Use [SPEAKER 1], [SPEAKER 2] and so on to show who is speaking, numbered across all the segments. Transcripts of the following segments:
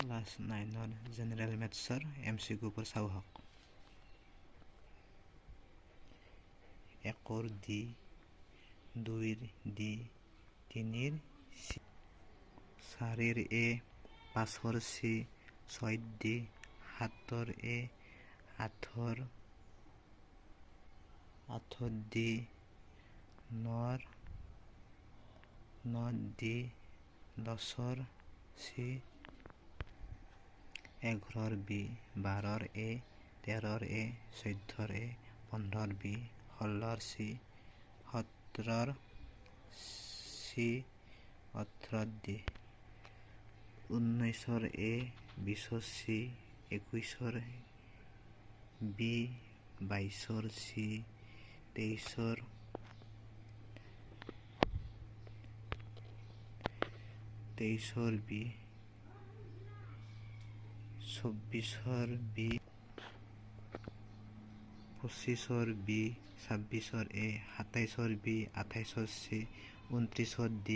[SPEAKER 1] Class 9ৰ general মেথছৰ MCQবোৰ চাওঁ হওক। 1ৰ D, 2ৰ D, 3ৰ C, 4ৰ A, 5ৰ C, 6ৰ D, 7ৰ A, 8ৰ D, 9ৰ D, 10ৰ C, 11ৰ B, 12ৰ A, 13ৰ A, 14ৰ A, 15ৰ B, 16ৰ C, 17ৰ C, 18ৰ D, 19ৰ A, 20ৰ C, 21ৰ B, 22ৰ C, 23ৰ B, 24ৰ B, 25ৰ B, 26ৰ A, 27ৰ B, 28ৰ C, 29ৰ D,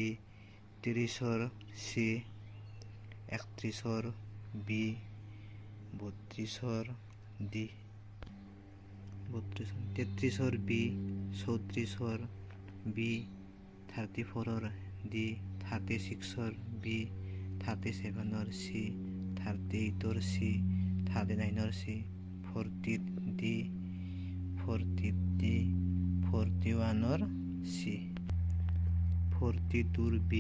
[SPEAKER 1] 30ৰ C, 31ৰ B, 32ৰ D, 33ৰ B, 34ৰ B, 34ৰ D, 36ৰ B, 37ৰ C, 38ৰ C, 39ৰ C, 40ৰ D, 40ৰ D, 41ৰ C, 42ৰ B,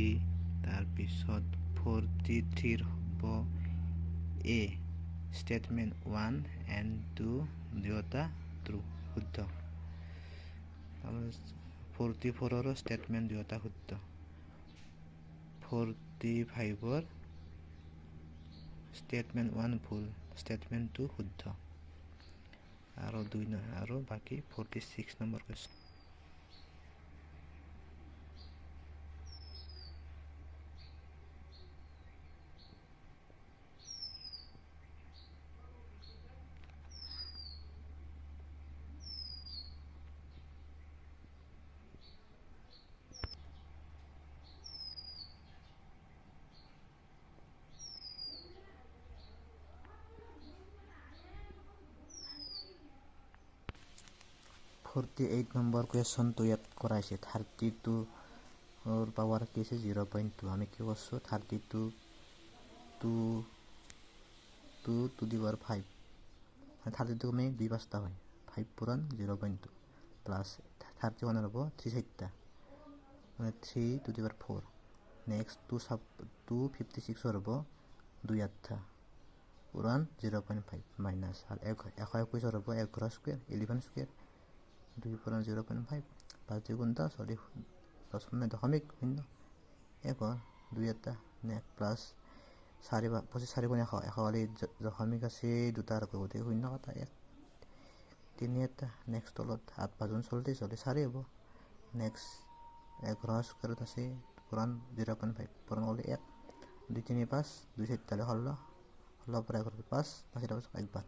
[SPEAKER 1] তাৰপিছত 43ৰ হ'ব A, statement 1 and 2 দুয়োটা true শুদ্ধ। 44ৰ statement দুয়োটা শুদ্ধ। 45ৰ statement 1 ভুল, statement 2 শুদ্ধ। আৰু বাকী 46 নম্বৰ কুৱেশ্যন। নম্বৰ কুৱেশ্যনটো ইয়াত কৰাইছে 32ৰ পাৱাৰ কি আছে 0.2। আমি কি কৰিছোঁ 32 টু দি পাৱাৰ 5, 32 আমি 2 পাঁচটা হয় 5 পূৰণ 0.2 প্লাছ 31 হ'ব 3 চাৰিটা মানে 3 টু দি পাৱাৰ 4। নেক্সট 256 হ'ব 2 আঠটা পূৰণ 0.5 মাইনাছ আৰু 121 হ'ব 11 স্কুৱেৰ 11 স্কুৱেৰ 2 পূৰণ 0.5 5 2 গুণ 10 0.0 1 2 এটা প্লাছ 4 4 গুণ 100 হ'লে দশমিক আছে দুটা আৰু গতিকে 0 কটা 1 3 এটা নেক্সট তলত 8 5 40 হ'লে 4 হ'ব। নেক্সট 11 স্কুৱেৰত আছে পূৰণ 0.5 পূৰণ হ'লে 1 2 3 5 2 4 16 16 পৰা 11 5 5 একবাৰ